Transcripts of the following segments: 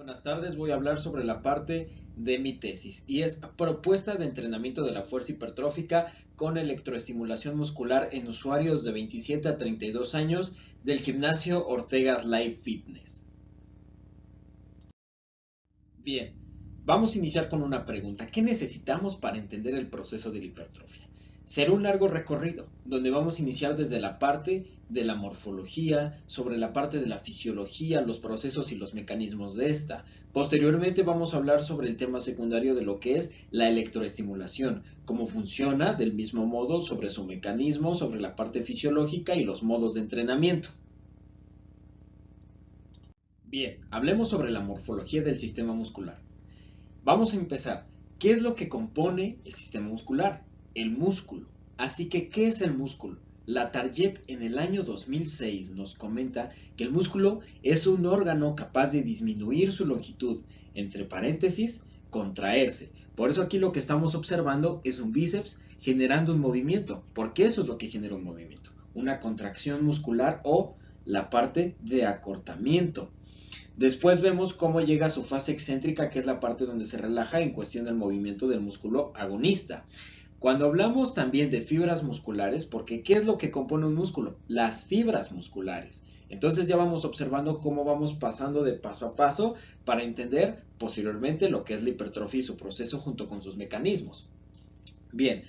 Buenas tardes, voy a hablar sobre la parte de mi tesis y es propuesta de entrenamiento de la fuerza hipertrófica con electroestimulación muscular en usuarios de 27 a 32 años del gimnasio Ortegas Life Fitness. Bien, vamos a iniciar con una pregunta. ¿Qué necesitamos para entender el proceso de la hipertrofia? Será un largo recorrido, donde vamos a iniciar desde la parte de la morfología, sobre la parte de la fisiología, los procesos y los mecanismos de esta. Posteriormente vamos a hablar sobre el tema secundario de lo que es la electroestimulación, cómo funciona del mismo modo, sobre su mecanismo, sobre la parte fisiológica y los modos de entrenamiento. Bien, hablemos sobre la morfología del sistema muscular. Vamos a empezar. ¿Qué es lo que compone el sistema muscular? El músculo. Así que, ¿qué es el músculo? La Target en el año 2006 nos comenta que el músculo es un órgano capaz de disminuir su longitud, entre paréntesis, contraerse. Por eso aquí lo que estamos observando es un bíceps generando un movimiento, porque eso es lo que genera un movimiento, una contracción muscular o la parte de acortamiento. Después vemos cómo llega a su fase excéntrica, que es la parte donde se relaja en cuestión del movimiento del músculo agonista. Cuando hablamos también de fibras musculares, porque ¿qué es lo que compone un músculo? Las fibras musculares. Entonces ya vamos observando cómo vamos pasando de paso a paso para entender posteriormente lo que es la hipertrofia y su proceso junto con sus mecanismos. Bien,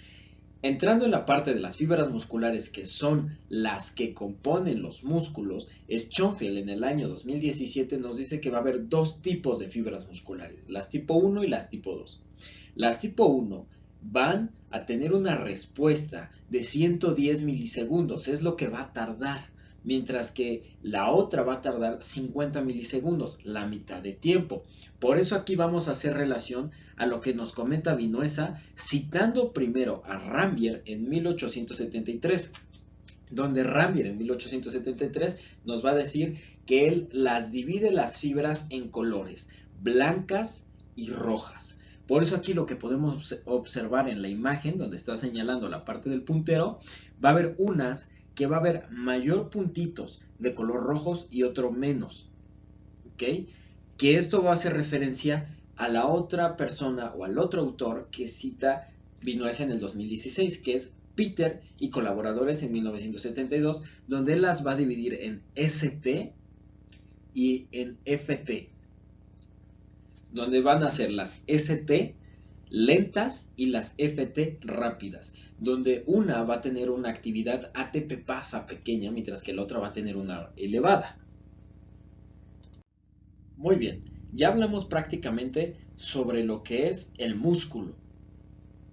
entrando en la parte de las fibras musculares, que son las que componen los músculos, Schoenfeld en el año 2017 nos dice que va a haber dos tipos de fibras musculares, las tipo 1 y las tipo 2. Las tipo 1 van a tener una respuesta de 110 milisegundos, es lo que va a tardar, mientras que la otra va a tardar 50 milisegundos, la mitad de tiempo. Por eso aquí vamos a hacer relación a lo que nos comenta Vinuesa, citando primero a Rambier en 1873, donde Rambier en 1873 nos va a decir que él las divide las fibras en colores, blancas y rojas. Por eso aquí lo que podemos observar en la imagen, donde está señalando la parte del puntero, va a haber unas que va a haber mayor puntitos de color rojos y otro menos, ¿ok? Que esto va a hacer referencia a la otra persona o al otro autor que cita Vinuesa en el 2016, que es Peter y colaboradores en 1972, donde él las va a dividir en ST y en FT, donde van a ser las ST lentas y las FT rápidas, donde una va a tener una actividad ATP pasa pequeña, mientras que la otra va a tener una elevada. Muy bien, ya hablamos prácticamente sobre lo que es el músculo.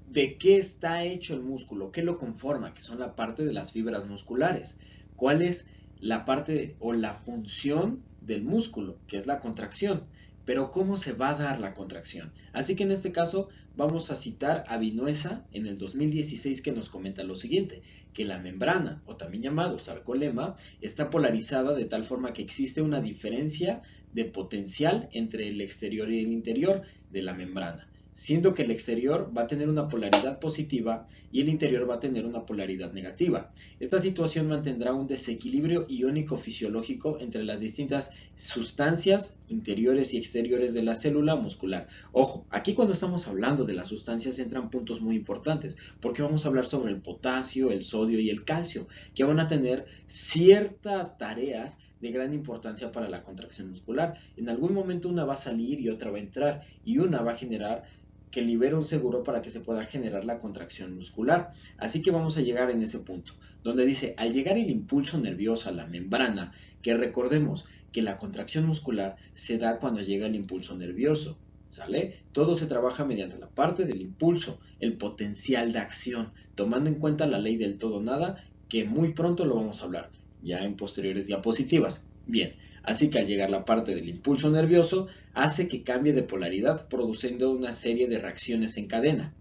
¿De qué está hecho el músculo? ¿Qué lo conforma? Que son la parte de las fibras musculares. ¿Cuál es la parte o la función del músculo? Que es la contracción. Pero ¿cómo se va a dar la contracción? Así que en este caso vamos a citar a Vinuesa en el 2016, que nos comenta lo siguiente, que la membrana, o también llamado sarcolema, está polarizada de tal forma que existe una diferencia de potencial entre el exterior y el interior de la membrana, siendo que el exterior va a tener una polaridad positiva y el interior va a tener una polaridad negativa. Esta situación mantendrá un desequilibrio iónico fisiológico entre las distintas sustancias interiores y exteriores de la célula muscular. Ojo, aquí cuando estamos hablando de las sustancias entran puntos muy importantes, porque vamos a hablar sobre el potasio, el sodio y el calcio, que van a tener ciertas tareas de gran importancia para la contracción muscular. En algún momento una va a salir y otra va a entrar, y una va a generar que libere un seguro para que se pueda generar la contracción muscular. Así que vamos a llegar en ese punto, donde dice, al llegar el impulso nervioso a la membrana, que recordemos que la contracción muscular se da cuando llega el impulso nervioso, ¿sale? Todo se trabaja mediante la parte del impulso, el potencial de acción, tomando en cuenta la ley del todo nada, que muy pronto lo vamos a hablar, ya en posteriores diapositivas. Bien, así que al llegar la parte del impulso nervioso, hace que cambie de polaridad, produciendo una serie de reacciones en cadena.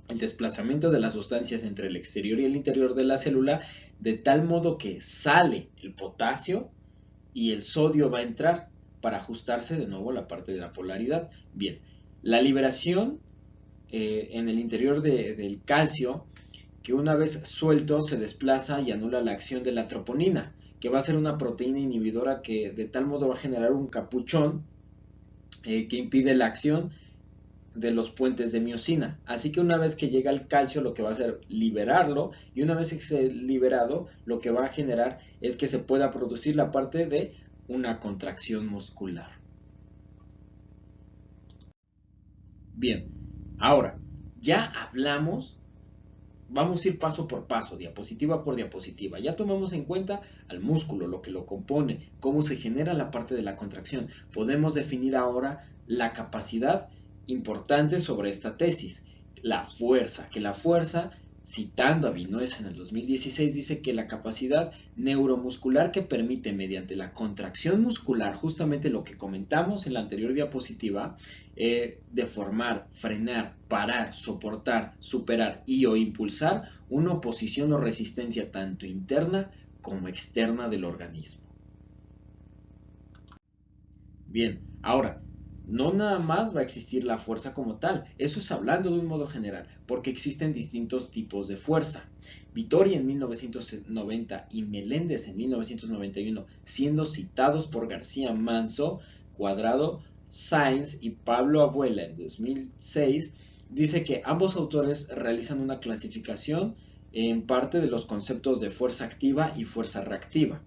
El desplazamiento de las sustancias entre el exterior y el interior de la célula, de tal modo que sale el potasio y el sodio va a entrar para ajustarse de nuevo la parte de la polaridad. Bien, la liberación en el interior del calcio, que una vez suelto se desplaza y anula la acción de la troponina, que va a ser una proteína inhibidora que de tal modo va a generar un capuchón que impide la acción de los puentes de miosina. Así que una vez que llega el calcio, lo que va a hacer liberarlo, y una vez que esté liberado, lo que va a generar es que se pueda producir la parte de una contracción muscular. Bien, ahora ya hablamos, vamos a ir paso por paso, diapositiva por diapositiva. Ya tomamos en cuenta al músculo, lo que lo compone, cómo se genera la parte de la contracción. Podemos definir ahora la capacidad importante sobre esta tesis, la fuerza, que la fuerza, citando a Vinoes en el 2016, dice que la capacidad neuromuscular que permite mediante la contracción muscular, justamente lo que comentamos en la anterior diapositiva, deformar, frenar, parar, soportar, superar y o impulsar una oposición o resistencia tanto interna como externa del organismo. Bien, ahora, no nada más va a existir la fuerza como tal, eso es hablando de un modo general, porque existen distintos tipos de fuerza. Vittori en 1990 y Meléndez en 1991, siendo citados por García Manso, Cuadrado, Sainz y Pablo Abuela en 2006, dice que ambos autores realizan una clasificación en parte de los conceptos de fuerza activa y fuerza reactiva.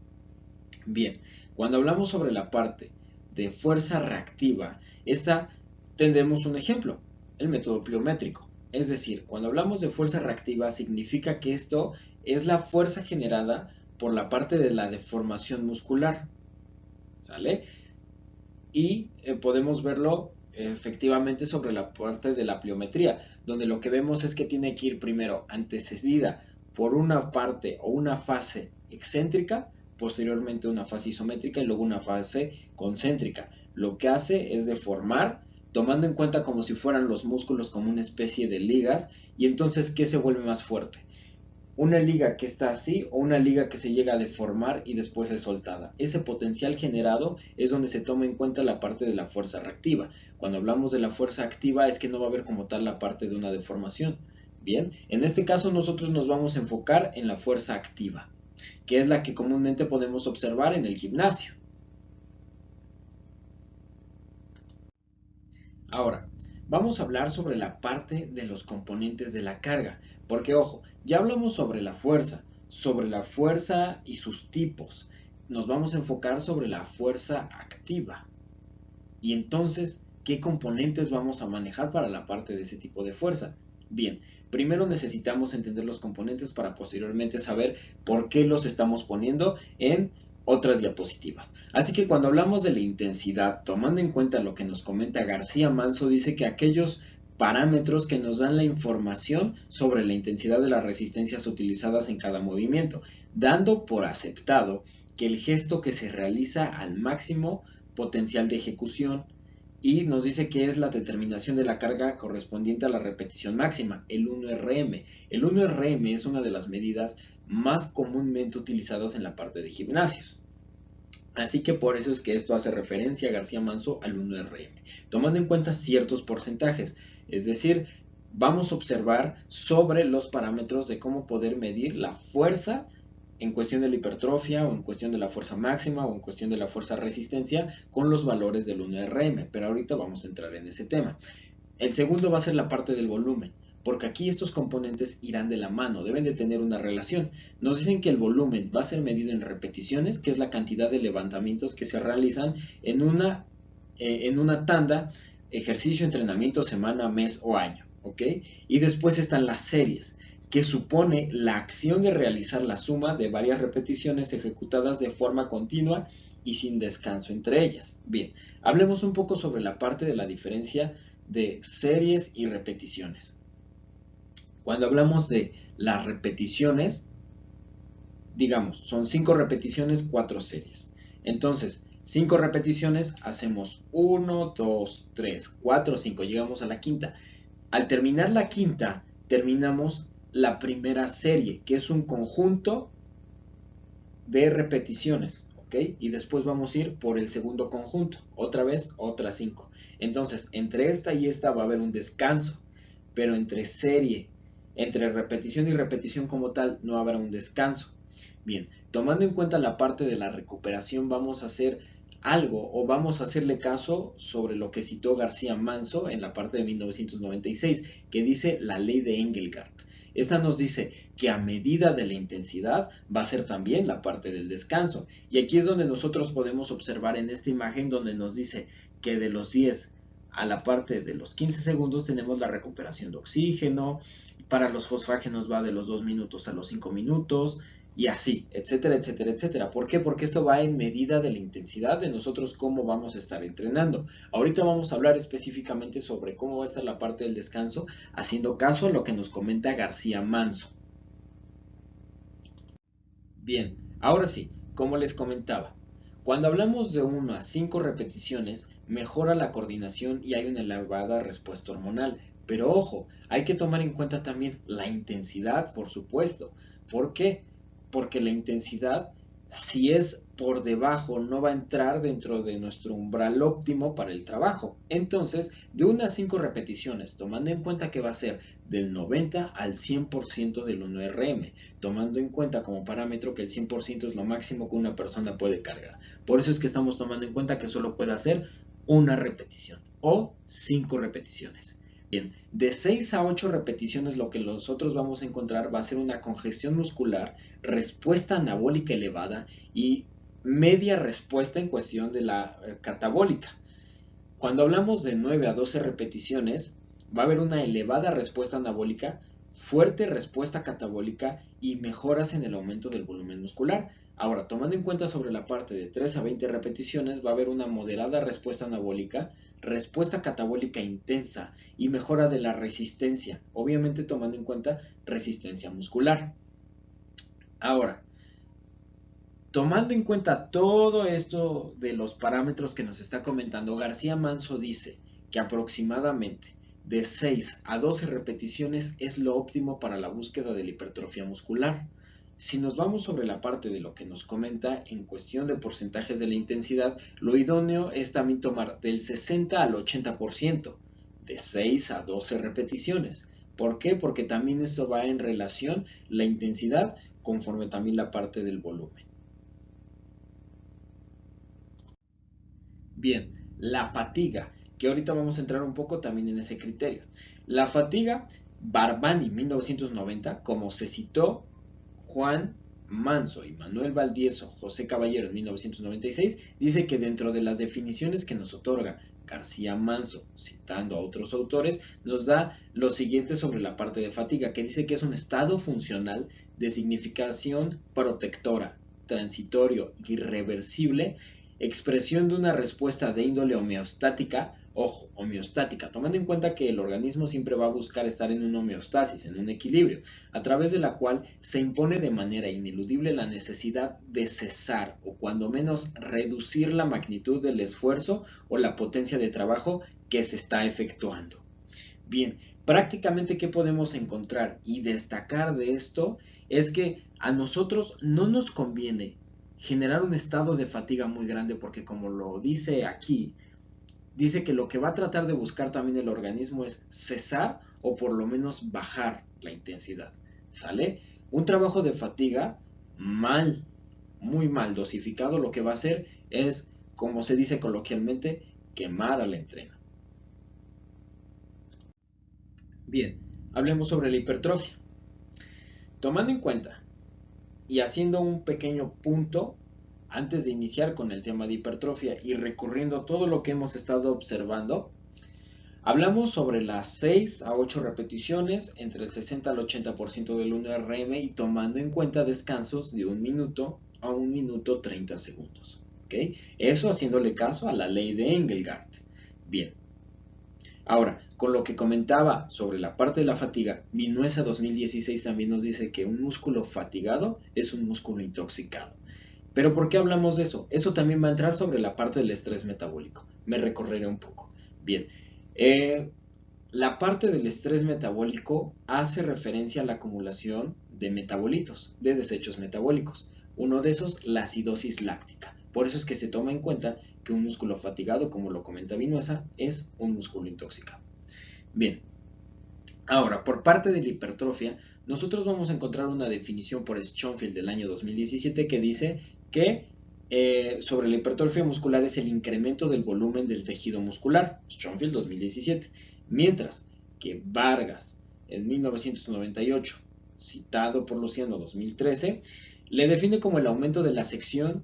Bien, cuando hablamos sobre la parte de fuerza reactiva, esta tendremos un ejemplo, el método pliométrico. Es decir, cuando hablamos de fuerza reactiva significa que esto es la fuerza generada por la parte de la deformación muscular, ¿sale? Y podemos verlo efectivamente sobre la parte de la pliometría, donde lo que vemos es que tiene que ir primero antecedida por una parte o una fase excéntrica, posteriormente una fase isométrica y luego una fase concéntrica. Lo que hace es deformar, tomando en cuenta como si fueran los músculos como una especie de ligas, y entonces, ¿qué se vuelve más fuerte? Una liga que está así o una liga que se llega a deformar y después es soltada. Ese potencial generado es donde se toma en cuenta la parte de la fuerza reactiva. Cuando hablamos de la fuerza activa es que no va a haber como tal la parte de una deformación. Bien, en este caso nosotros nos vamos a enfocar en la fuerza activa, que es la que comúnmente podemos observar en el gimnasio. Ahora, vamos a hablar sobre la parte de los componentes de la carga, porque ojo, ya hablamos sobre la fuerza y sus tipos. Nos vamos a enfocar sobre la fuerza activa. Y entonces, ¿qué componentes vamos a manejar para la parte de ese tipo de fuerza? Bien, primero necesitamos entender los componentes para posteriormente saber por qué los estamos poniendo en otras diapositivas. Así que cuando hablamos de la intensidad, tomando en cuenta lo que nos comenta García Manso, dice que aquellos parámetros que nos dan la información sobre la intensidad de las resistencias utilizadas en cada movimiento, dando por aceptado que el gesto que se realiza al máximo potencial de ejecución, y nos dice que es la determinación de la carga correspondiente a la repetición máxima, el 1RM. El 1RM es una de las medidas más comúnmente utilizadas en la parte de gimnasios. Así que por eso es que esto hace referencia a García Manso al 1RM, tomando en cuenta ciertos porcentajes, es decir, vamos a observar sobre los parámetros de cómo poder medir la fuerza en cuestión de la hipertrofia o en cuestión de la fuerza máxima o en cuestión de la fuerza resistencia con los valores del 1RM, pero ahorita vamos a entrar en ese tema. El segundo va a ser la parte del volumen, porque aquí estos componentes irán de la mano, deben de tener una relación. Nos dicen que el volumen va a ser medido en repeticiones, que es la cantidad de levantamientos que se realizan en una tanda, ejercicio, entrenamiento, semana, mes o año, ¿ok? Y después están las series, que supone la acción de realizar la suma de varias repeticiones ejecutadas de forma continua y sin descanso entre ellas. Bien, hablemos un poco sobre la parte de la diferencia de series y repeticiones. Cuando hablamos de las repeticiones, digamos, son 5 repeticiones, 4 series. Entonces, 5 repeticiones, hacemos 1, 2, 3, 4, 5, llegamos a la quinta. Al terminar la quinta, terminamos la primera serie, que es un conjunto de repeticiones, ¿ok? Y después vamos a ir por el segundo conjunto, otra vez, otras 5. Entonces, entre esta y esta va a haber un descanso, pero entre repetición y repetición como tal, no habrá un descanso. Bien, tomando en cuenta la parte de la recuperación, vamos a hacer algo o vamos a hacerle caso sobre lo que citó García Manso en la parte de 1996, que dice la ley de Engelgard. Esta nos dice que a medida de la intensidad va a ser también la parte del descanso. Y aquí es donde nosotros podemos observar en esta imagen donde nos dice que de los 10 a la parte de los 15 segundos tenemos la recuperación de oxígeno. Para los fosfágenos va de los 2 minutos a los 5 minutos. Y así, etcétera, etcétera, etcétera. ¿Por qué? Porque esto va en medida de la intensidad de nosotros cómo vamos a estar entrenando. Ahorita vamos a hablar específicamente sobre cómo va a estar la parte del descanso, haciendo caso a lo que nos comenta García Manso. Bien, ahora sí, como les comentaba, cuando hablamos de 1 a 5 repeticiones, mejora la coordinación y hay una elevada respuesta hormonal. Pero ojo, hay que tomar en cuenta también la intensidad, por supuesto. ¿Por qué? Porque la intensidad, si es por debajo, no va a entrar dentro de nuestro umbral óptimo para el trabajo. Entonces, de 1 a 5 repeticiones, tomando en cuenta que va a ser del 90 al 100% del 1RM, tomando en cuenta como parámetro que el 100% es lo máximo que una persona puede cargar. Por eso es que estamos tomando en cuenta que solo puede hacer una repetición o 5 repeticiones. Bien, de 6 a 8 repeticiones lo que nosotros vamos a encontrar va a ser una congestión muscular, respuesta anabólica elevada y media respuesta en cuestión de la catabólica. Cuando hablamos de 9 a 12 repeticiones, va a haber una elevada respuesta anabólica, fuerte respuesta catabólica y mejoras en el aumento del volumen muscular. Ahora, tomando en cuenta sobre la parte de 3 a 20 repeticiones, va a haber una moderada respuesta anabólica, respuesta catabólica intensa y mejora de la resistencia, obviamente tomando en cuenta resistencia muscular. Ahora, tomando en cuenta todo esto de los parámetros que nos está comentando, García Manso dice que aproximadamente de 6 a 12 repeticiones es lo óptimo para la búsqueda de la hipertrofia muscular. Si nos vamos sobre la parte de lo que nos comenta en cuestión de porcentajes de la intensidad, lo idóneo es también tomar del 60 al 80%, de 6 a 12 repeticiones. ¿Por qué? Porque también esto va en relación la intensidad conforme también la parte del volumen. Bien, la fatiga, que ahorita vamos a entrar un poco también en ese criterio. La fatiga, Barbani 1990, como se citó Juan Manso y Manuel Valdieso, José Caballero en 1996, dice que dentro de las definiciones que nos otorga García Manso, citando a otros autores, nos da lo siguiente sobre la parte de fatiga, que dice que es un estado funcional de significación protectora, transitorio, irreversible, expresión de una respuesta de índole homeostática, ojo, homeostática, tomando en cuenta que el organismo siempre va a buscar estar en una homeostasis, en un equilibrio, a través de la cual se impone de manera ineludible la necesidad de cesar o cuando menos reducir la magnitud del esfuerzo o la potencia de trabajo que se está efectuando. Bien, prácticamente ¿qué podemos encontrar y destacar de esto? Es que a nosotros no nos conviene generar un estado de fatiga muy grande porque como lo dice aquí, dice que lo que va a tratar de buscar también el organismo es cesar o por lo menos bajar la intensidad. ¿Sale? Un trabajo de fatiga mal, muy mal dosificado, lo que va a hacer es, como se dice coloquialmente, quemar al entreno. Bien, hablemos sobre la hipertrofia. Tomando en cuenta y haciendo un pequeño punto antes de iniciar con el tema de hipertrofia y recurriendo a todo lo que hemos estado observando, hablamos sobre las 6 a 8 repeticiones entre el 60 al 80% del 1RM y tomando en cuenta descansos de 1 minuto a 1 minuto 30 segundos. ¿Okay? Eso haciéndole caso a la ley de Engelgard. Bien. Ahora, con lo que comentaba sobre la parte de la fatiga, Vinuesa 2016 también nos dice que un músculo fatigado es un músculo intoxicado. ¿Pero por qué hablamos de eso? Eso también va a entrar sobre la parte del estrés metabólico. Me recorreré un poco. Bien, la parte del estrés metabólico hace referencia a la acumulación de metabolitos, de desechos metabólicos. Uno de esos, la acidosis láctica. Por eso es que se toma en cuenta que un músculo fatigado, como lo comenta Vinuesa, es un músculo intoxicado. Bien, ahora, por parte de la hipertrofia, nosotros vamos a encontrar una definición por Schoenfeld del año 2017 que dice que sobre la hipertrofia muscular es el incremento del volumen del tejido muscular, Schoenfield 2017, mientras que Vargas en 1998, citado por Luciano 2013, le define como el aumento de la sección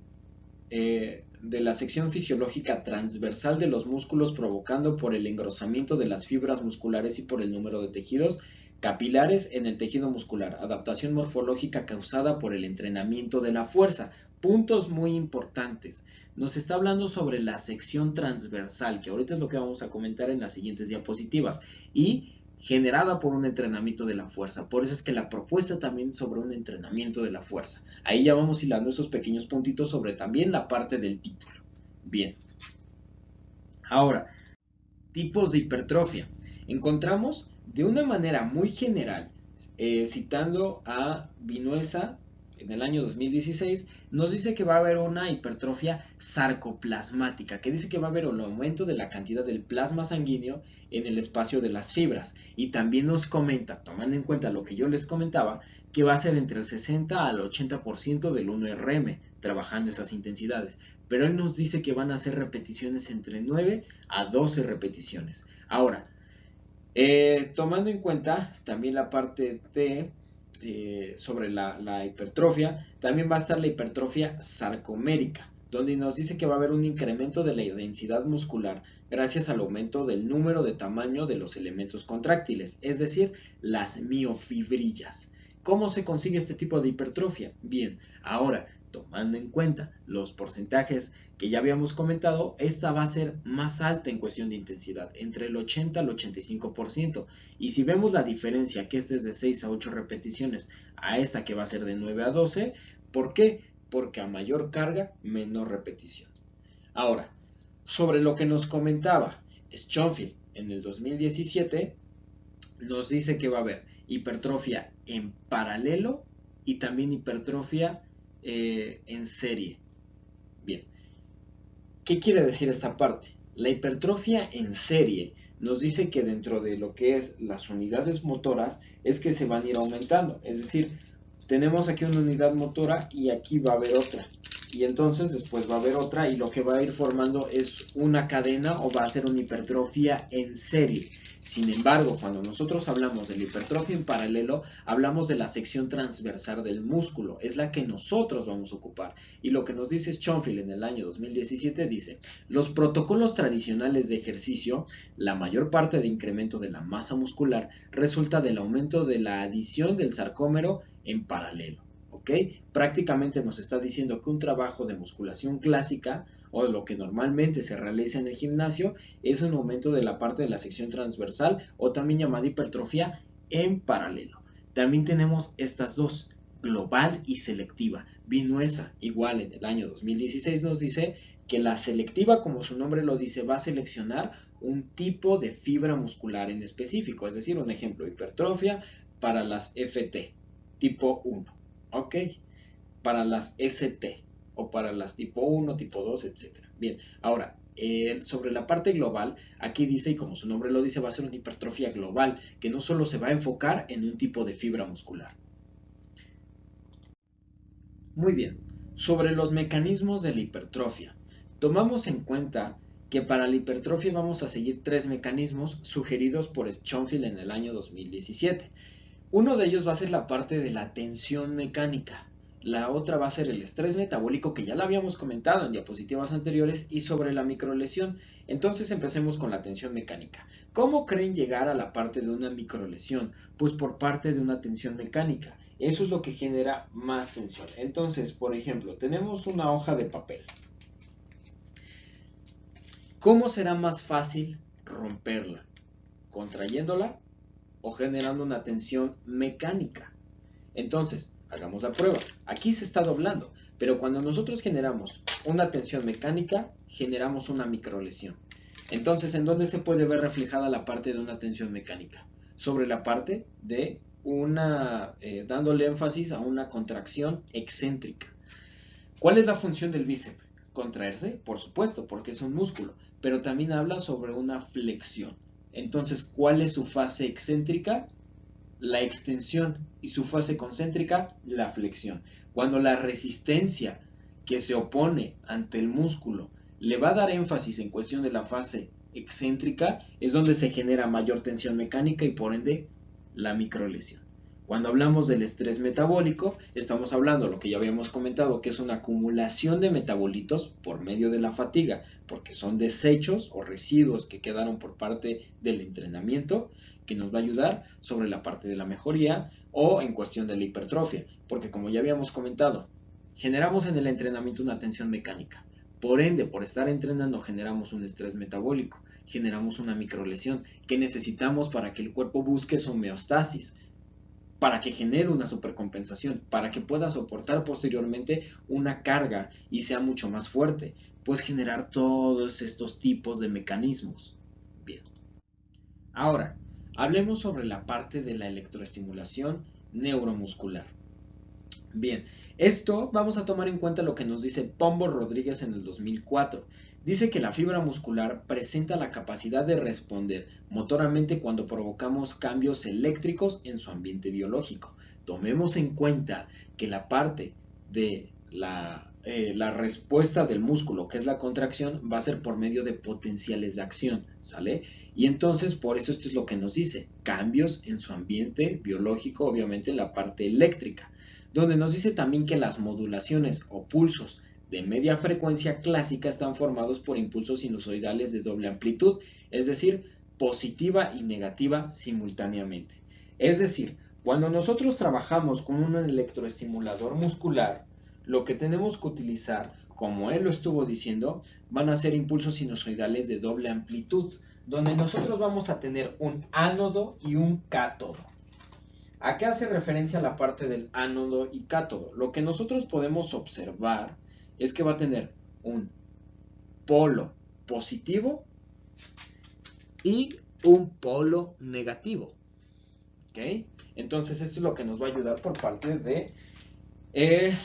fisiológica transversal de los músculos provocando por el engrosamiento de las fibras musculares y por el número de tejidos capilares en el tejido muscular, adaptación morfológica causada por el entrenamiento de la fuerza. Puntos muy importantes. Nos está hablando sobre la sección transversal, que ahorita es lo que vamos a comentar en las siguientes diapositivas, y generada por un entrenamiento de la fuerza. Por eso es que la propuesta también sobre un entrenamiento de la fuerza. Ahí ya vamos hilando esos pequeños puntitos sobre también la parte del título. Bien. Ahora, tipos de hipertrofia. Encontramos de una manera muy general, citando a Vinuesa en el año 2016, nos dice que va a haber una hipertrofia sarcoplasmática, que dice que va a haber un aumento de la cantidad del plasma sanguíneo en el espacio de las fibras. Y también nos comenta, tomando en cuenta lo que yo les comentaba, que va a ser entre el 60 al 80% del 1RM, trabajando esas intensidades. Pero él nos dice que van a hacer repeticiones entre 9 a 12 repeticiones. Ahora, tomando en cuenta también la parte de sobre la hipertrofia, también va a estar la hipertrofia sarcomérica, donde nos dice que va a haber un incremento de la densidad muscular gracias al aumento del número de tamaño de los elementos contráctiles, es decir, las miofibrillas. ¿Cómo se consigue este tipo de hipertrofia? Bien, ahora, tomando en cuenta los porcentajes que ya habíamos comentado, esta va a ser más alta en cuestión de intensidad, entre el 80 al 85%. Y si vemos la diferencia, que esta es de 6 a 8 repeticiones, a esta que va a ser de 9 a 12, ¿por qué? Porque a mayor carga, menor repetición. Ahora, sobre lo que nos comentaba Schoenfield en el 2017, nos dice que va a haber hipertrofia en paralelo y también hipertrofia en serie. Bien, ¿qué quiere decir esta parte? La hipertrofia en serie nos dice que dentro de lo que es las unidades motoras es que se van a ir aumentando, es decir, tenemos aquí una unidad motora y aquí va a haber otra, y entonces después va a haber otra, y lo que va a ir formando es una cadena, o va a ser una hipertrofia en serie. Sin embargo, cuando nosotros hablamos de la hipertrofia en paralelo, hablamos de la sección transversal del músculo, es la que nosotros vamos a ocupar. Y lo que nos dice Schoenfield en el año 2017 dice, los protocolos tradicionales de ejercicio, la mayor parte de incremento de la masa muscular resulta del aumento de la adición del sarcómero en paralelo. ¿Ok? Prácticamente nos está diciendo que un trabajo de musculación clásica, o lo que normalmente se realiza en el gimnasio, es un aumento de la parte de la sección transversal, o también llamada hipertrofia en paralelo. También tenemos estas dos, global y selectiva. Vinuesa, igual en el año 2016, nos dice que la selectiva, como su nombre lo dice, va a seleccionar un tipo de fibra muscular en específico, es decir, un ejemplo, hipertrofia para las FT tipo 1, ¿ok? Para las ST, o para las tipo 1, tipo 2, etc. Bien, ahora, sobre la parte global, aquí dice, y como su nombre lo dice, va a ser una hipertrofia global, que no solo se va a enfocar en un tipo de fibra muscular. Muy bien, sobre los mecanismos de la hipertrofia. Tomamos en cuenta que para la hipertrofia vamos a seguir tres mecanismos sugeridos por Schoenfield en el año 2017. Uno de ellos va a ser la parte de la tensión mecánica. La otra va a ser el estrés metabólico, que ya lo habíamos comentado en diapositivas anteriores, y sobre la microlesión. Entonces empecemos con la tensión mecánica. ¿Cómo creen llegar a la parte de una microlesión? Pues por parte de una tensión mecánica. Eso es lo que genera más tensión. Entonces, por ejemplo, tenemos una hoja de papel. ¿Cómo será más fácil romperla? ¿Contrayéndola o generando una tensión mecánica? Entonces, hagamos la prueba. Aquí se está doblando, pero cuando nosotros generamos una tensión mecánica, generamos una microlesión. Entonces, ¿en dónde se puede ver reflejada la parte de una tensión mecánica? Sobre la parte de dándole énfasis a una contracción excéntrica. ¿Cuál es la función del bíceps? Contraerse, por supuesto, porque es un músculo, pero también habla sobre una flexión. Entonces, ¿cuál es su fase excéntrica? La extensión, y su fase concéntrica, la flexión. Cuando la resistencia que se opone ante el músculo le va a dar énfasis en cuestión de la fase excéntrica, es donde se genera mayor tensión mecánica y por ende la microlesión. Cuando hablamos del estrés metabólico, estamos hablando de lo que ya habíamos comentado, que es una acumulación de metabolitos por medio de la fatiga, porque son desechos o residuos que quedaron por parte del entrenamiento, que nos va a ayudar sobre la parte de la mejoría o en cuestión de la hipertrofia, porque como ya habíamos comentado, generamos en el entrenamiento una tensión mecánica. Por ende, por estar entrenando generamos un estrés metabólico, generamos una microlesión que necesitamos para que el cuerpo busque su homeostasis, para que genere una supercompensación, para que pueda soportar posteriormente una carga y sea mucho más fuerte, pues generar todos estos tipos de mecanismos. Bien. Ahora, hablemos sobre la parte de la electroestimulación neuromuscular. Bien, esto vamos a tomar en cuenta lo que nos dice Pombo Rodríguez en el 2004. Dice que la fibra muscular presenta la capacidad de responder motoramente cuando provocamos cambios eléctricos en su ambiente biológico. Tomemos en cuenta que la parte de la respuesta del músculo, que es la contracción, va a ser por medio de potenciales de acción, ¿sale? Y entonces, por eso esto es lo que nos dice, cambios en su ambiente biológico, obviamente en la parte eléctrica, donde nos dice también que las modulaciones o pulsos de media frecuencia clásica están formados por impulsos sinusoidales de doble amplitud, es decir, positiva y negativa simultáneamente. Es decir, cuando nosotros trabajamos con un electroestimulador muscular, lo que tenemos que utilizar, como él lo estuvo diciendo, van a ser impulsos sinusoidales de doble amplitud, donde nosotros vamos a tener un ánodo y un cátodo. ¿A qué hace referencia la parte del ánodo y cátodo? Lo que nosotros podemos observar es que va a tener un polo positivo y un polo negativo. ¿Ok? Entonces esto es lo que nos va a ayudar por parte de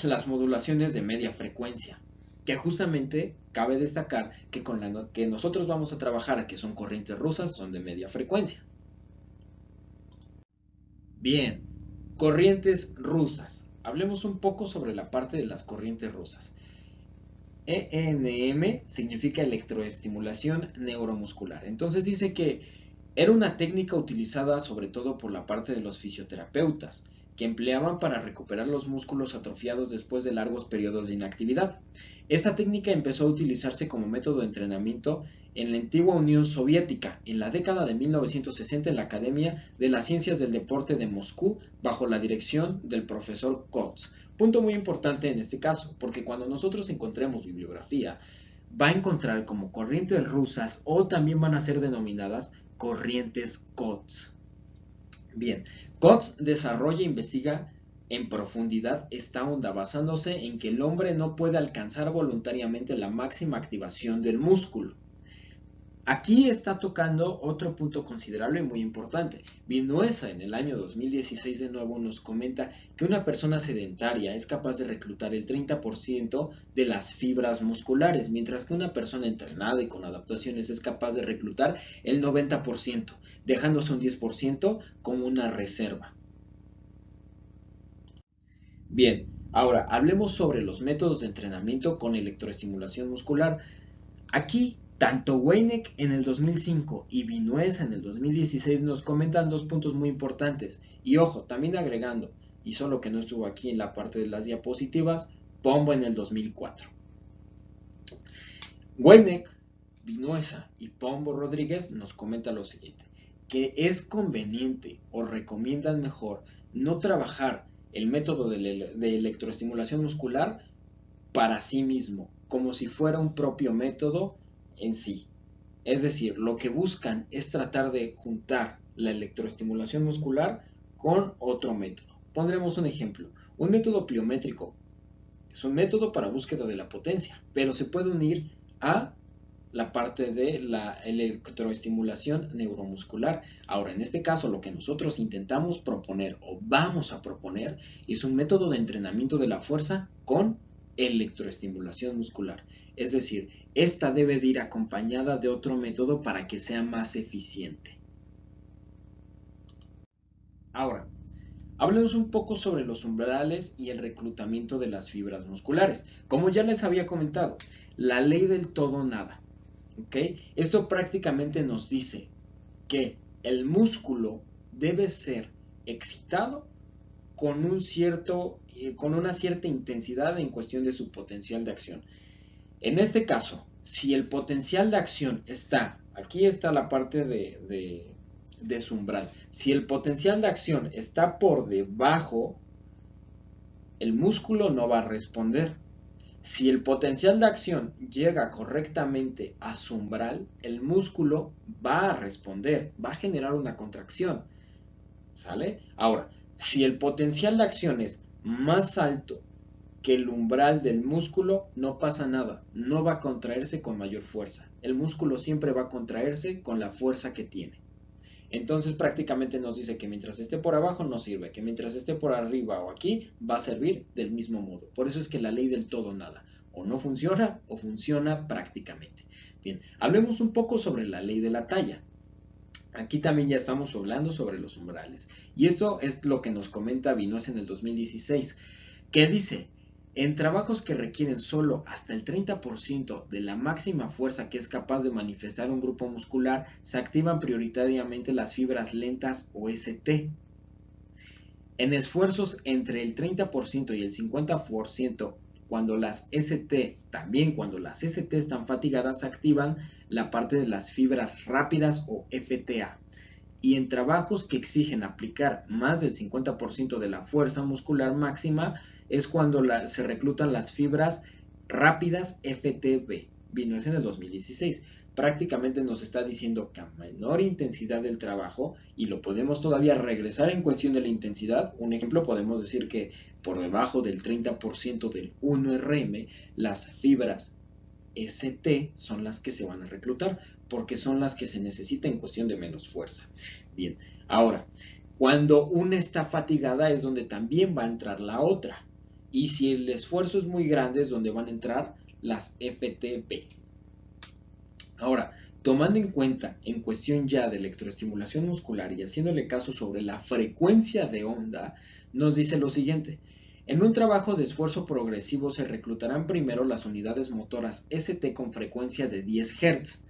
las modulaciones de media frecuencia, que justamente cabe destacar que con la que nosotros vamos a trabajar, que son corrientes rusas, son de media frecuencia. Bien, corrientes rusas. Hablemos un poco sobre la parte de las corrientes rusas. ENM significa electroestimulación neuromuscular. Entonces dice que era una técnica utilizada sobre todo por la parte de los fisioterapeutas, que empleaban para recuperar los músculos atrofiados después de largos periodos de inactividad. Esta técnica empezó a utilizarse como método de entrenamiento en la antigua Unión Soviética, en la década de 1960 en la Academia de las Ciencias del Deporte de Moscú, bajo la dirección del profesor Kots. Punto muy importante en este caso, porque cuando nosotros encontremos bibliografía, va a encontrar como corrientes rusas o también van a ser denominadas corrientes Kots. Bien, Kots desarrolla e investiga en profundidad esta onda, basándose en que el hombre no puede alcanzar voluntariamente la máxima activación del músculo. Aquí está tocando otro punto considerable y muy importante. Vinuesa en el año 2016 de nuevo nos comenta que una persona sedentaria es capaz de reclutar el 30% de las fibras musculares, mientras que una persona entrenada y con adaptaciones es capaz de reclutar el 90%, dejándose un 10% como una reserva. Bien, ahora hablemos sobre los métodos de entrenamiento con electroestimulación muscular. Aquí tanto Weineck en el 2005 y Vinuesa en el 2016 nos comentan dos puntos muy importantes. Y ojo, también agregando, y solo que no estuvo aquí en la parte de las diapositivas, Pombo en el 2004. Weineck, Vinuesa y Pombo Rodríguez nos comentan lo siguiente, que es conveniente o recomiendan mejor no trabajar el método de electroestimulación muscular para sí mismo, como si fuera un propio método en sí. Es decir, lo que buscan es tratar de juntar la electroestimulación muscular con otro método. Pondremos un ejemplo. Un método pliométrico es un método para búsqueda de la potencia, pero se puede unir a la parte de la electroestimulación neuromuscular. Ahora, en este caso, lo que nosotros intentamos proponer o vamos a proponer es un método de entrenamiento de la fuerza con electroestimulación muscular. Es decir, esta debe de ir acompañada de otro método para que sea más eficiente. Ahora, Hablemos un poco sobre los umbrales y el reclutamiento de las fibras musculares. Como ya les había comentado, la ley del todo nada. ¿Ok? Esto prácticamente nos dice que el músculo debe ser excitado con una cierta intensidad en cuestión de su potencial de acción. En este caso, si el potencial de acción está, aquí está la parte de su umbral, si el potencial de acción está por debajo, el músculo no va a responder. Si el potencial de acción llega correctamente a su umbral, el músculo va a responder, va a generar una contracción. ¿Sale? Ahora, si el potencial de acción es más alto que el umbral del músculo, no pasa nada, no va a contraerse con mayor fuerza. El músculo siempre va a contraerse con la fuerza que tiene. Entonces prácticamente nos dice que mientras esté por abajo no sirve, que mientras esté por arriba o aquí va a servir del mismo modo. Por eso es que la ley del todo nada, o no funciona o funciona prácticamente. Bien, hablemos un poco sobre la ley de la talla. Aquí también ya estamos hablando sobre los umbrales. Y esto es lo que nos comenta Vinoz en el 2016, que dice: en trabajos que requieren solo hasta el 30% de la máxima fuerza que es capaz de manifestar un grupo muscular, se activan prioritariamente las fibras lentas o ST. En esfuerzos entre el 30% y el 50%, cuando las ST están fatigadas, se activan la parte de las fibras rápidas o FTA. Y en trabajos que exigen aplicar más del 50% de la fuerza muscular máxima, es cuando se reclutan las fibras rápidas FTB. Vino en el 2016. Prácticamente nos está diciendo que a menor intensidad del trabajo, y lo podemos todavía regresar en cuestión de la intensidad. Un ejemplo, podemos decir que por debajo del 30% del 1RM, las fibras ST son las que se van a reclutar, porque son las que se necesita en cuestión de menos fuerza. Bien, ahora, cuando una está fatigada es donde también va a entrar la otra. Y si el esfuerzo es muy grande es donde van a entrar las FTP. Ahora, tomando en cuenta en cuestión ya de electroestimulación muscular y haciéndole caso sobre la frecuencia de onda, nos dice lo siguiente: en un trabajo de esfuerzo progresivo se reclutarán primero las unidades motoras ST con frecuencia de 10 Hz,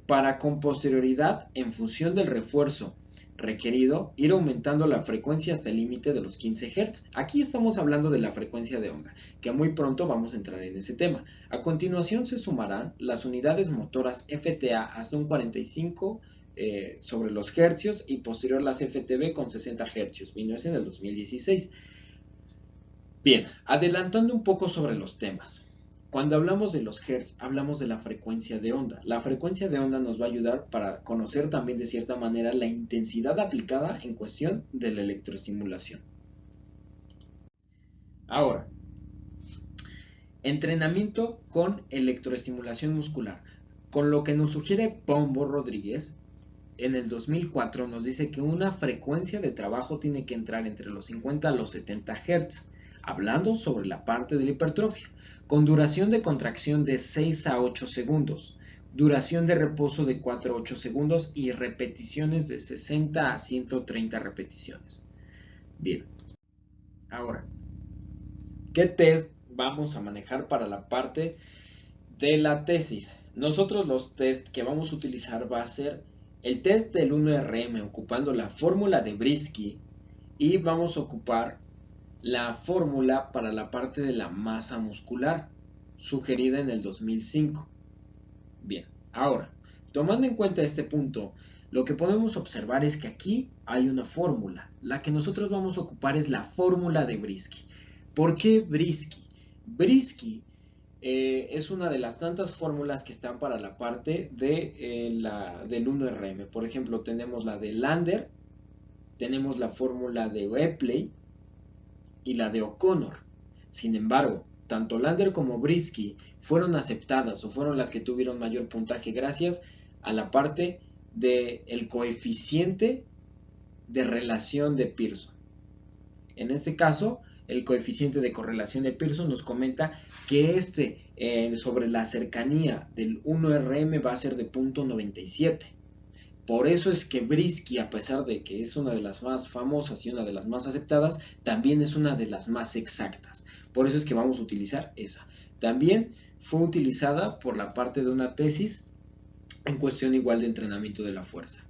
para con posterioridad, en función del refuerzo requerido, ir aumentando la frecuencia hasta el límite de los 15 Hz. Aquí estamos hablando de la frecuencia de onda, que muy pronto vamos a entrar en ese tema. A continuación se sumarán las unidades motoras FTA hasta un 45 sobre los hercios, y posterior las FTB con 60 hercios. Vino en el 2016. Bien, adelantando un poco sobre los temas. Cuando hablamos de los hertz, hablamos de la frecuencia de onda. La frecuencia de onda nos va a ayudar para conocer también de cierta manera la intensidad aplicada en cuestión de la electroestimulación. Ahora, entrenamiento con electroestimulación muscular. Con lo que nos sugiere Pombo Rodríguez, en el 2004 nos dice que una frecuencia de trabajo tiene que entrar entre los 50 a los 70 Hz, hablando sobre la parte de la hipertrofia, con duración de contracción de 6 a 8 segundos, duración de reposo de 4 a 8 segundos y repeticiones de 60 a 130 repeticiones. Bien, ahora, ¿qué test vamos a manejar para la parte de la tesis? Nosotros los test que vamos a utilizar va a ser el test del 1RM ocupando la fórmula de Britsky, y vamos a ocupar la fórmula para la parte de la masa muscular, sugerida en el 2005. Bien, ahora, tomando en cuenta este punto, lo que podemos observar es que aquí hay una fórmula. La que nosotros vamos a ocupar es la fórmula de Britsky. ¿Por qué Britsky? Britsky es una de las tantas fórmulas que están para la parte de, del 1RM. Por ejemplo, tenemos la de Lander, tenemos la fórmula de Epley y la de O'Connor. Sin embargo, tanto Lander como Britsky fueron aceptadas o fueron las que tuvieron mayor puntaje gracias a la parte del coeficiente de relación de Pearson. En este caso, el coeficiente de correlación de Pearson nos comenta que sobre la cercanía del 1RM va a ser de 0.97. Por eso es que Britsky, a pesar de que es una de las más famosas y una de las más aceptadas, también es una de las más exactas. Por eso es que vamos a utilizar esa. También fue utilizada por la parte de una tesis en cuestión igual de entrenamiento de la fuerza.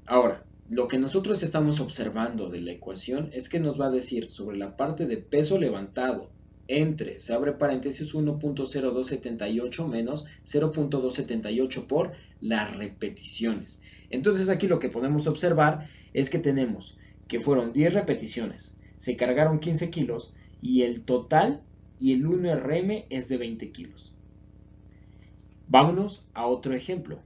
Ahora, lo que nosotros estamos observando de la ecuación es que nos va a decir sobre la parte de peso levantado entre, se abre paréntesis, 1.0278 menos 0.278 por las repeticiones. Entonces aquí lo que podemos observar es que tenemos que fueron 10 repeticiones, se cargaron 15 kilos y el total y el 1RM es de 20 kilos. Vámonos a otro ejemplo.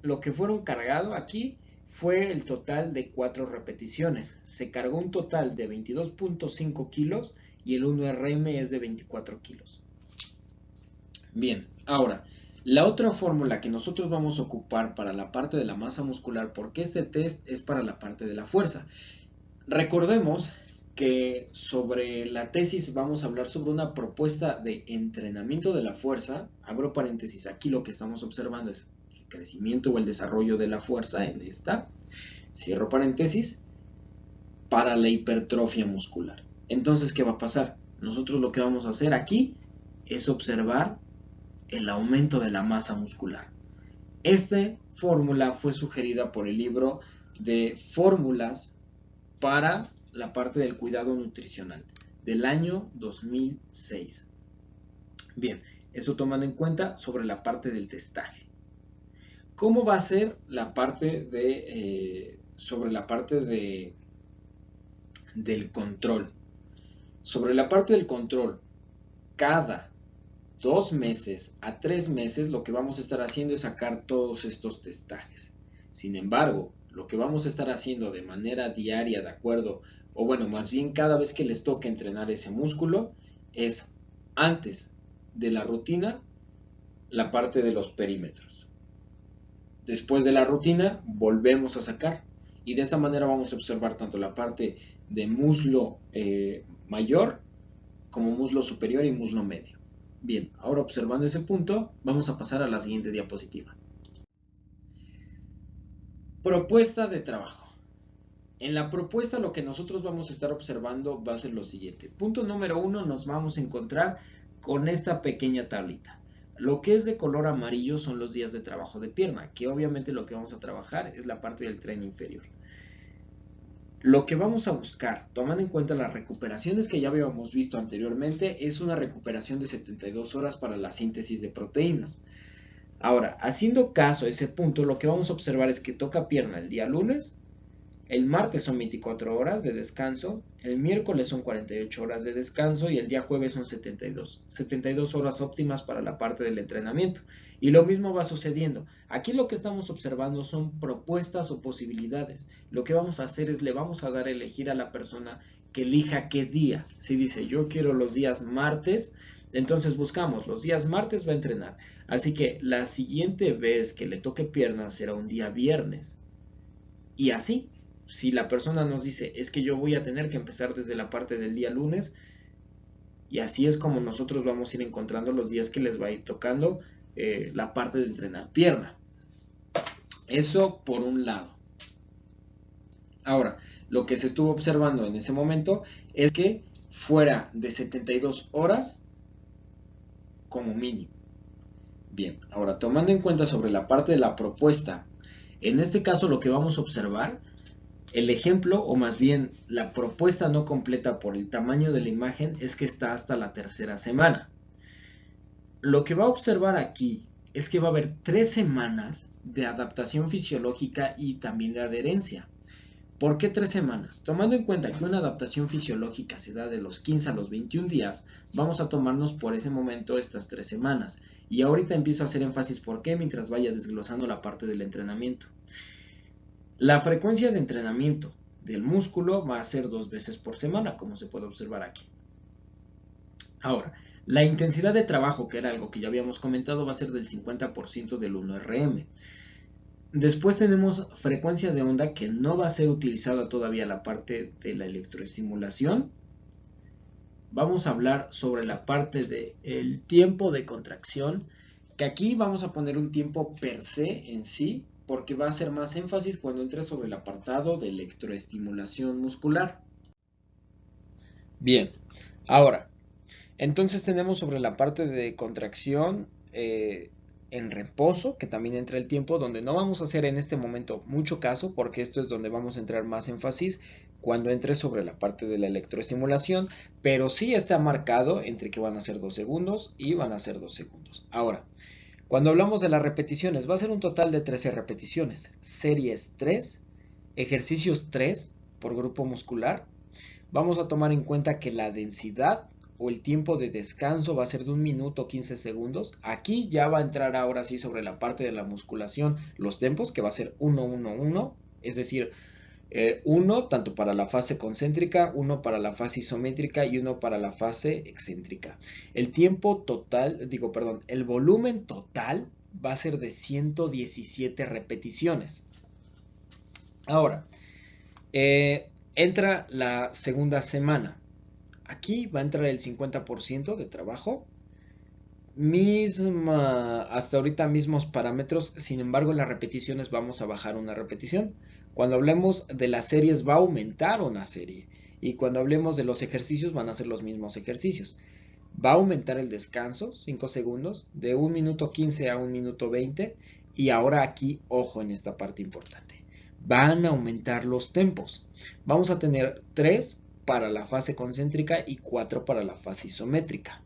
Lo que fueron cargado aquí fue el total de 4 repeticiones. Se cargó un total de 22.5 kilos y el 1RM es de 24 kilos. Bien, ahora, la otra fórmula que nosotros vamos a ocupar para la parte de la masa muscular, porque este test es para la parte de la fuerza. Recordemos que sobre la tesis vamos a hablar sobre una propuesta de entrenamiento de la fuerza. Abro paréntesis, aquí lo que estamos observando es el crecimiento o el desarrollo de la fuerza en esta. Cierro paréntesis, para la hipertrofia muscular. Entonces, ¿qué va a pasar? Nosotros lo que vamos a hacer aquí es observar el aumento de la masa muscular. Esta fórmula fue sugerida por el libro de fórmulas para la parte del cuidado nutricional del año 2006. Bien, eso tomando en cuenta sobre la parte del testaje. ¿Cómo va a ser la parte de sobre la parte del control? Sobre la parte del control, cada 2 meses a 3 meses lo que vamos a estar haciendo es sacar todos estos testajes. Sin embargo, lo que vamos a estar haciendo de manera diaria, de acuerdo, o bueno, más bien cada vez que les toque entrenar ese músculo, es antes de la rutina, la parte de los perímetros. Después de la rutina, volvemos a sacar. Y de esta manera vamos a observar tanto la parte de muslo mayor como muslo superior y muslo medio. Bien, ahora observando ese punto, vamos a pasar a la siguiente diapositiva. Propuesta de trabajo. En la propuesta lo que nosotros vamos a estar observando va a ser lo siguiente. Punto número 1, nos vamos a encontrar con esta pequeña tablita. Lo que es de color amarillo son los días de trabajo de pierna, que obviamente lo que vamos a trabajar es la parte del tren inferior. Lo que vamos a buscar, tomando en cuenta las recuperaciones que ya habíamos visto anteriormente, es una recuperación de 72 horas para la síntesis de proteínas. Ahora, haciendo caso a ese punto, lo que vamos a observar es que toca pierna el día lunes, el martes son 24 horas de descanso, el miércoles son 48 horas de descanso y el día jueves son 72 horas óptimas para la parte del entrenamiento. Y lo mismo va sucediendo. Aquí lo que estamos observando son propuestas o posibilidades. Lo que vamos a hacer es le vamos a dar a elegir a la persona que elija qué día. Si dice yo quiero los días martes, entonces buscamos los días martes va a entrenar. Así que la siguiente vez que le toque pierna será un día viernes. Y así. Si la persona nos dice, es que yo voy a tener que empezar desde la parte del día lunes, y así es como nosotros vamos a ir encontrando los días que les va a ir tocando la parte de entrenar pierna. Eso por un lado. Ahora, lo que se estuvo observando en ese momento es que fuera de 72 horas como mínimo. Bien, ahora tomando en cuenta sobre la parte de la propuesta, en este caso lo que vamos a observar, el ejemplo, o más bien la propuesta no completa por el tamaño de la imagen, es que está hasta la tercera semana. Lo que va a observar aquí es que va a haber 3 semanas de adaptación fisiológica y también de adherencia. ¿Por qué 3 semanas? Tomando en cuenta que una adaptación fisiológica se da de los 15 a los 21 días, vamos a tomarnos por ese momento estas 3 semanas. Y ahorita empiezo a hacer énfasis por qué mientras vaya desglosando la parte del entrenamiento. La frecuencia de entrenamiento del músculo va a ser 2 veces por semana, como se puede observar aquí. Ahora, la intensidad de trabajo, que era algo que ya habíamos comentado, va a ser del 50% del 1RM. Después tenemos frecuencia de onda, que no va a ser utilizada todavía la parte de la electroestimulación. Vamos a hablar sobre la parte del tiempo de contracción, que aquí vamos a poner un tiempo per se en sí, porque va a hacer más énfasis cuando entre sobre el apartado de electroestimulación muscular. Bien, ahora, entonces tenemos sobre la parte de contracción en reposo, que también entra el tiempo, donde no vamos a hacer en este momento mucho caso, porque esto es donde vamos a entrar más énfasis cuando entre sobre la parte de la electroestimulación, pero sí está marcado entre que van a ser 2 segundos y van a ser 2 segundos. Ahora, cuando hablamos de las repeticiones, va a ser un total de 13 repeticiones, series 3, ejercicios 3 por grupo muscular. Vamos a tomar en cuenta que la densidad o el tiempo de descanso va a ser de 1 minuto 15 segundos. Aquí ya va a entrar ahora sí sobre la parte de la musculación los tempos, que va a ser 1, 1, 1, es decir, 1 tanto para la fase concéntrica, 1 para la fase isométrica y 1 para la fase excéntrica. El tiempo total, el volumen total va a ser de 117 repeticiones. Ahora, entra la segunda semana. Aquí va a entrar el 50% de trabajo. Hasta ahorita mismos parámetros, sin embargo en las repeticiones vamos a bajar una repetición. Cuando hablemos de las series va a aumentar una serie. Y cuando hablemos de los ejercicios van a ser los mismos ejercicios. Va a aumentar el descanso, 5 segundos, de 1 minuto 15 a 1 minuto 20. Y ahora aquí, ojo en esta parte importante. Van a aumentar los tempos. Vamos a tener 3 para la fase concéntrica y 4 para la fase isométrica.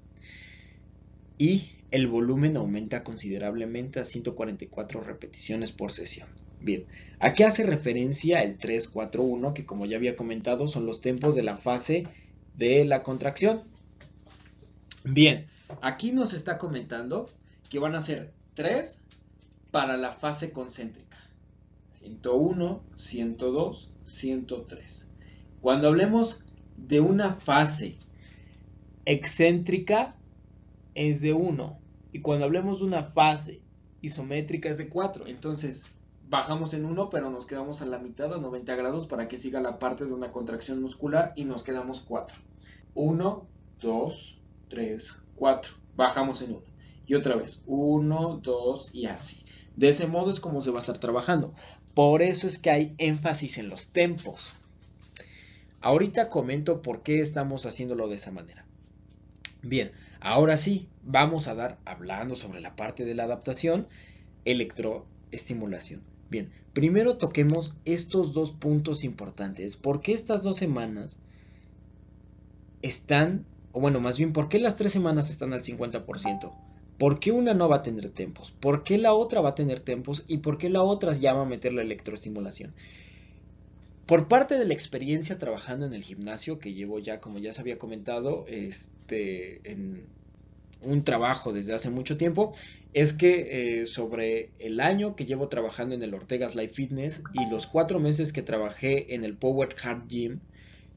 Y el volumen aumenta considerablemente a 144 repeticiones por sesión. Bien, ¿a qué hace referencia el 3-4-1? Que como ya había comentado son los tempos de la fase de la contracción. Bien, aquí nos está comentando que van a ser 3 para la fase concéntrica. 101, 102, 103. Cuando hablemos de una fase excéntrica es de 1. Y cuando hablemos de una fase isométrica es de 4. Entonces bajamos en 1, pero nos quedamos a la mitad a 90 grados para que siga la parte de una contracción muscular y nos quedamos 4. 1, 2, 3, 4. Bajamos en 1. Y otra vez, 1, 2 y así. De ese modo es como se va a estar trabajando. Por eso es que hay énfasis en los tempos. Ahorita comento por qué estamos haciéndolo de esa manera. Bien, ahora sí, vamos a dar, hablando sobre la parte de la adaptación, electroestimulación. Bien, primero toquemos estos dos puntos importantes. ¿Por qué estas 2 semanas están, o bueno, más bien, por qué las 3 semanas están al 50%? ¿Por qué una no va a tener tempos? ¿Por qué la otra va a tener tempos? ¿Y por qué la otra ya va a meter la electroestimulación? Por parte de la experiencia trabajando en el gimnasio, que llevo ya, como ya se había comentado, en un trabajo desde hace mucho tiempo, es que sobre el año que llevo trabajando en el Ortegas Life Fitness y los 4 meses que trabajé en el Power Hard Gym,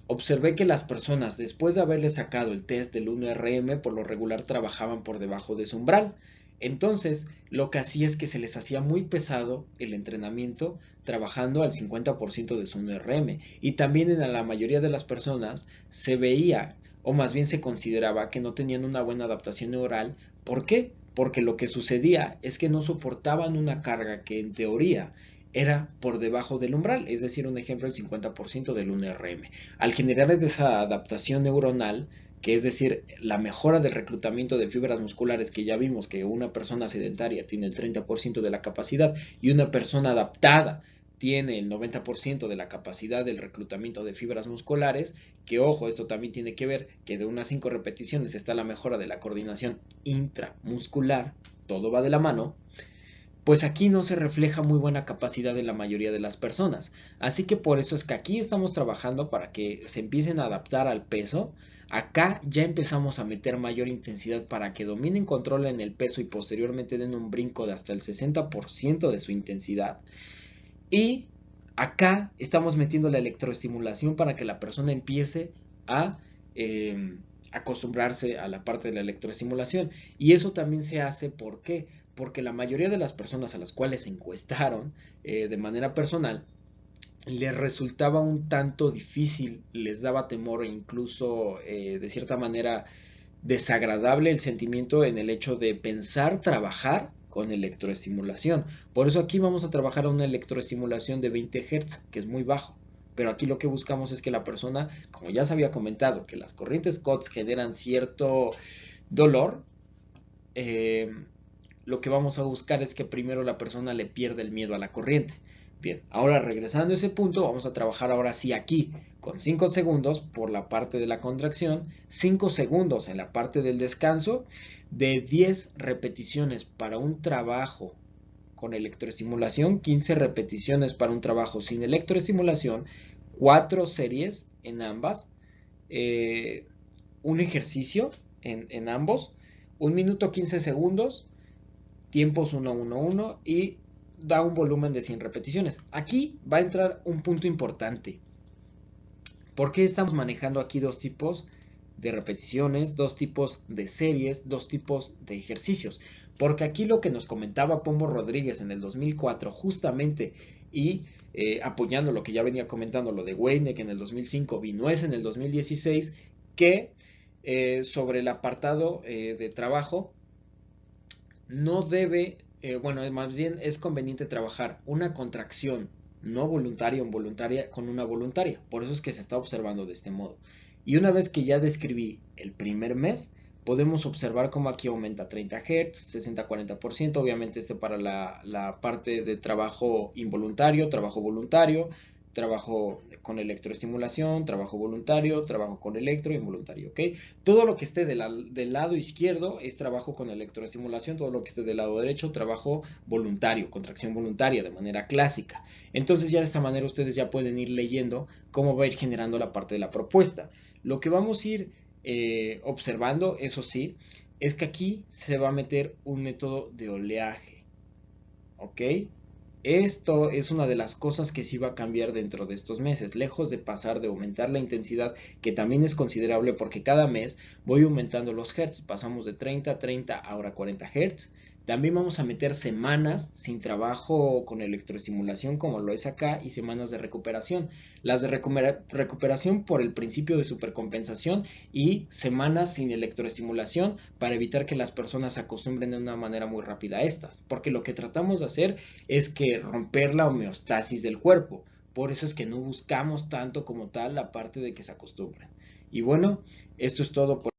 observé que las personas, después de haberle sacado el test del 1RM, por lo regular trabajaban por debajo de su umbral. Entonces, lo que hacía es que se les hacía muy pesado el entrenamiento trabajando al 50% de su 1RM. Y también en la mayoría de las personas se veía, o más bien se consideraba, que no tenían una buena adaptación neural. ¿Por qué? Porque lo que sucedía es que no soportaban una carga que en teoría era por debajo del umbral, es decir, un ejemplo, el 50% del 1RM. Al generar esa adaptación neuronal, que es decir, la mejora del reclutamiento de fibras musculares, que ya vimos que una persona sedentaria tiene el 30% de la capacidad y una persona adaptada tiene el 90% de la capacidad del reclutamiento de fibras musculares, que ojo, esto también tiene que ver que de unas 5 repeticiones está la mejora de la coordinación intramuscular, todo va de la mano. Pues aquí no se refleja muy buena capacidad en la mayoría de las personas. Así que por eso es que aquí estamos trabajando para que se empiecen a adaptar al peso. Acá ya empezamos a meter mayor intensidad para que dominen, controlen el peso y posteriormente den un brinco de hasta el 60% de su intensidad. Y acá estamos metiendo la electroestimulación para que la persona empiece a acostumbrarse a la parte de la electroestimulación. Y eso también se hace, ¿por qué? Porque la mayoría de las personas a las cuales se encuestaron de manera personal, les resultaba un tanto difícil, les daba temor e incluso de cierta manera desagradable el sentimiento en el hecho de pensar trabajar con electroestimulación. Por eso aquí vamos a trabajar a una electroestimulación de 20 Hz, que es muy bajo. Pero aquí lo que buscamos es que la persona, como ya se había comentado, que las corrientes COTS generan cierto dolor, lo que vamos a buscar es que primero la persona le pierda el miedo a la corriente. Bien, ahora regresando a ese punto, vamos a trabajar ahora sí aquí, con 5 segundos por la parte de la contracción, 5 segundos en la parte del descanso, de 10 repeticiones para un trabajo con electroestimulación, 15 repeticiones para un trabajo sin electroestimulación, 4 series en ambas, un ejercicio en ambos, 1 minuto 15 segundos, tiempos 1, 1, 1 y da un volumen de 100 repeticiones. Aquí va a entrar un punto importante. ¿Por qué estamos manejando aquí dos tipos de repeticiones, dos tipos de series, dos tipos de ejercicios? Porque aquí lo que nos comentaba Pombo Rodríguez en el 2004 justamente y apoyando lo que ya venía comentando, lo de Weineck en el 2005, Vinués en el 2016, que sobre el apartado de trabajo no debe, bueno, más bien es conveniente trabajar una contracción no voluntaria o involuntaria con una voluntaria. Por eso es que se está observando de este modo. Y una vez que ya describí el primer mes, podemos observar cómo aquí aumenta 30 Hz, 60-40%, obviamente para la parte de trabajo involuntario, trabajo voluntario, trabajo con electroestimulación, trabajo voluntario, trabajo con electro, involuntario, ¿ok? Todo lo que esté del lado izquierdo es trabajo con electroestimulación, todo lo que esté del lado derecho, trabajo voluntario, contracción voluntaria de manera clásica. Entonces ya de esta manera ustedes ya pueden ir leyendo cómo va a ir generando la parte de la propuesta. Lo que vamos a ir observando, eso sí, es que aquí se va a meter un método de oleaje, ¿ok? Esto es una de las cosas que sí va a cambiar dentro de estos meses, lejos de pasar de aumentar la intensidad, que también es considerable porque cada mes voy aumentando los hertz, pasamos de 30 a 30, ahora 40 hertz. También vamos a meter semanas sin trabajo con electroestimulación como lo es acá y semanas de recuperación. Las de recuperación por el principio de supercompensación y semanas sin electroestimulación para evitar que las personas se acostumbren de una manera muy rápida a estas. Porque lo que tratamos de hacer es que romper la homeostasis del cuerpo. Por eso es que no buscamos tanto como tal la parte de que se acostumbren. Y bueno, esto es todo por